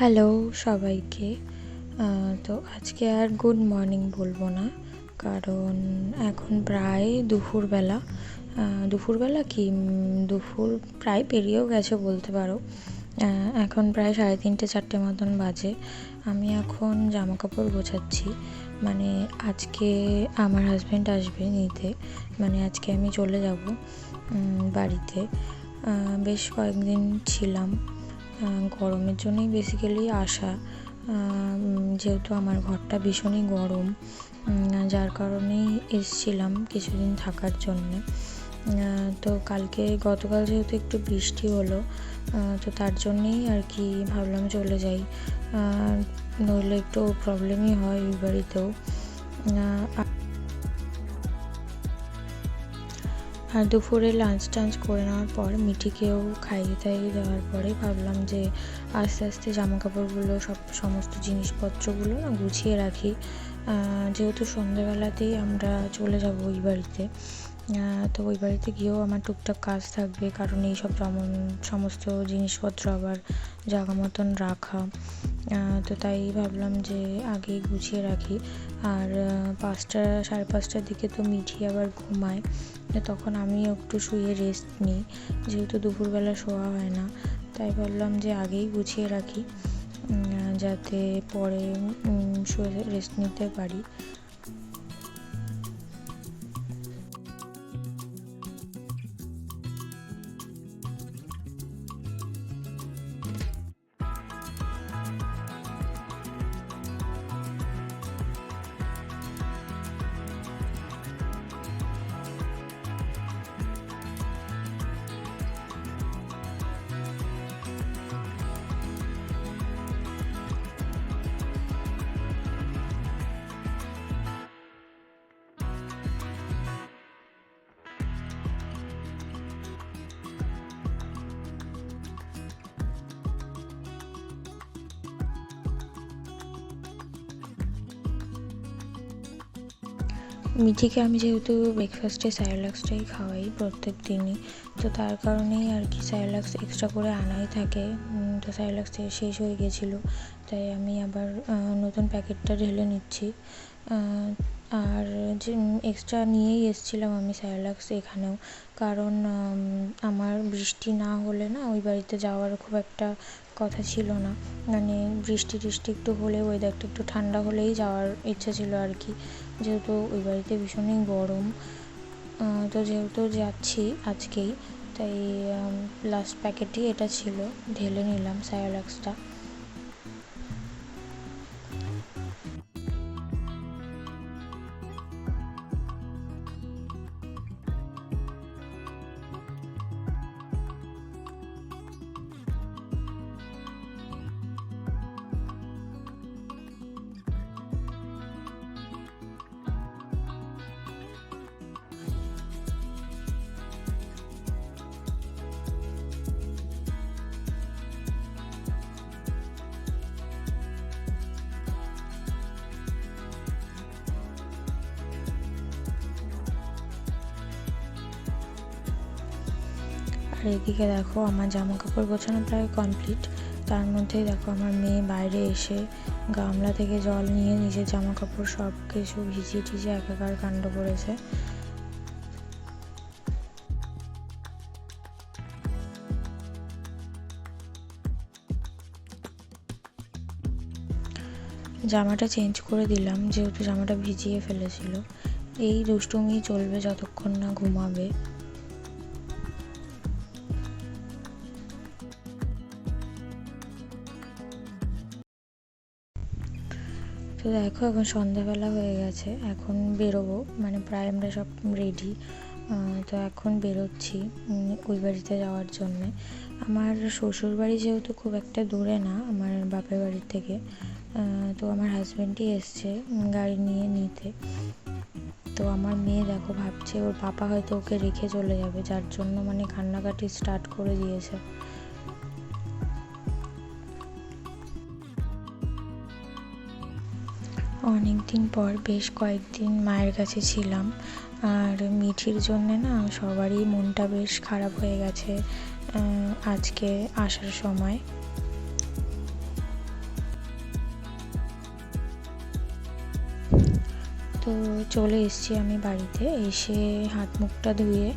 Hello সবাইকে। তো আজকে আর গুড মর্নিং বলবো না, কারণ এখন প্রায় দুপুরবেলা। দুপুর প্রায় পেরিয়েও গেছে বলতে পারো। এখন প্রায় 3:30-4টে মতন বাজে। আমি এখন জামা কাপড় গোছাচ্ছি। মানে আজকে আমার হাজব্যান্ড আসবে নিতে, মানে আজকে আমি চলে যাব বাড়িতে। বেশ কয়েকদিন ছিলাম, গরমের জন্যই বেসিক্যালি আসা। যেহেতু আমার ঘরটা ভীষণই গরম, যার কারণেই এসছিলাম কিছুদিন থাকার জন্যে। তো গতকাল যেহেতু একটু বৃষ্টি হলো, তো তার জন্যেই আর কি ভাবলাম চলে যাই, নইলে একটু প্রবলেমই হয় ওই বাড়িতেও। আর দুপুরে লাঞ্চ টাঞ্চ করে নেওয়ার পর মিঠিকেও খাইয়ে টাইয়ে দেওয়ার পরে ভাবলাম যে আস্তে আস্তে জামা কাপড়গুলো সমস্ত জিনিসপত্রগুলো গুছিয়ে রাখি, যেহেতু সন্ধ্যেবেলাতেই আমরা চলে যাব ওই বাড়িতে। তো ওই বাড়িতে গিয়েও আমার টুকটাক কাজ থাকবে, কারণ এইসব সমস্ত জিনিসপত্র আবার জায়গা মতন রাখা। তো তাই ভাবলাম যে আগেই গুছিয়ে রাখি। আর 5টা-5:30টার দিকে তো মিঠি আবার ঘুমায়, তখন আমি একটু শুয়ে রেস্ট নিই। যেহেতু দুপুরবেলা শোয়া হয় না, তাই ভাবলাম যে আগেই গুছিয়ে রাখি, যাতে পরে শুয়ে রেস্ট নিতে পারি। মিঠিকে আমি যেহেতু ব্রেকফাস্টে স্যারেলাক্সটাই খাওয়াই প্রত্যেক দিনই, তো তার কারণেই আর কি স্যারেলাক্স এক্সট্রা করে আনাই থাকে। তো স্যারেলাক্স শেষ হয়ে গেছিলো, তাই আমি আবার নতুন প্যাকেটটা ঢেলে নিচ্ছি। আর যে এক্সট্রা নিয়েই এসেছিলাম আমি স্যারেলাক্স এখানেও, কারণ আমার বৃষ্টি না হলে না ওই বাড়িতে যাওয়ার খুব একটা কথা ছিল না। মানে বৃষ্টি একটু হলে, ওয়েদারটা একটু ঠান্ডা হলেই যাওয়ার ইচ্ছা ছিল আর কি, যেহেতু ওই বাড়িতে ভীষণই গরম। তো যেহেতু যাচ্ছি আজকেই, তাই লাস্ট প্যাকেটই এটা ছিল, ঢেলে নিলাম স্যারেলাক্সটা। আর এদিকে দেখো আমার জামা কাপড় গোছানো প্রায় কমপ্লিট। তার মধ্যেই দেখো আমার মেয়ে বাইরে এসে গামলা থেকে জল নিয়ে নিজের জামা কাপড় সব কিছু ভিজিয়ে টিজিয়ে একাকার কাণ্ড করেছে। জামাটা চেঞ্জ করে দিলাম, যেহেতু জামাটা ভিজিয়ে ফেলেছিল। এই দুষ্টুমি চলবে যতক্ষণ না ঘুমাবে। তো দেখো এখন সন্ধ্যাবেলা হয়ে গেছে, এখন বেরোবো, মানে প্রায় আমরা সব রেডি। তো এখন বেরোচ্ছি ওই বাড়িতে যাওয়ার জন্যে। আমার শ্বশুর বাড়ি যেহেতু খুব একটা দূরে না আমার বাপের বাড়ির থেকে, তো আমার হাজব্যান্ডই এসছে গাড়ি নিয়ে নিতে। তো আমার মেয়ে দেখো ভাবছে ওর পাপা হয়তো ওকে রেখে চলে যাবে, যার জন্য মানে কান্নাকাটি স্টার্ট করে দিয়েছে। অনেক দিন পর বেশ কয়েকদিন মায়ের কাছে ছিলাম, আর মিঠির জন্যে না সবারই মনটা বেশ খারাপ হয়ে গেছে আজকে আসার সময়। তো চলে এসেছি আমি বাড়িতে, এসে হাত মুখটা ধুয়ে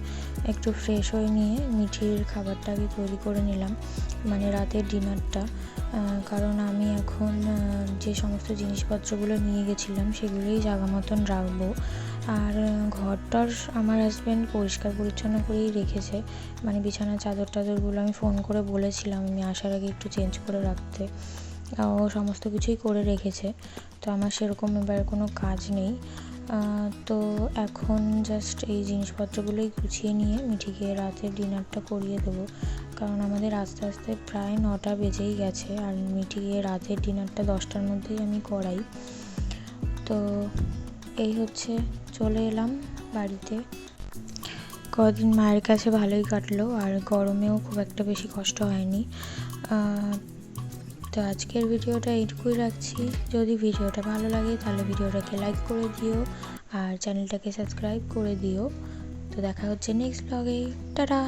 একটু ফ্রেশ হয়ে নিয়ে মিঠির খাবারটাকে তৈরি করে নিলাম, মানে রাতের ডিনারটা। কারণ আমি এখন যে সমস্ত জিনিসপত্রগুলো নিয়ে গেছিলাম সেগুলোই জায়গা মতন রাখবো। আর ঘরটার আমার হাজব্যান্ড পরিষ্কার পরিচ্ছন্ন করেই রেখেছে, মানে বিছানার চাদর টাদরগুলো আমি ফোন করে বলেছিলাম আমি আসার আগে একটু চেঞ্জ করে রাখতে, ও সমস্ত কিছুই করে রেখেছে। তো আমার সেরকম এবার কোনো কাজ নেই। তো এখন জাস্ট এই জিনিসপত্রগুলোই গুছিয়ে নিয়ে মিঠিকে রাতের ডিনারটা করিয়ে দেবো, কারণ আমাদের আস্তে আস্তে প্রায় 9টা বেজেই গেছে, আর মিঠিকে রাতের ডিনারটা 10টার মধ্যেই আমি করাই। তো এই হচ্ছে, চলে এলাম বাড়িতে। কদিন মায়ের কাছে ভালোই কাটলো, আর গরমেও খুব একটা বেশি কষ্ট হয়নি। তো আজকের ভিডিওটা এইটুকুই রাখছি। যদি ভিডিওটা ভালো লাগে তাহলে ভিডিওটাকে লাইক করে দিও, আর চ্যানেলটাকে সাবস্ক্রাইব করে দিও। তো দেখা হচ্ছে নেক্সট ব্লগে। টাটা।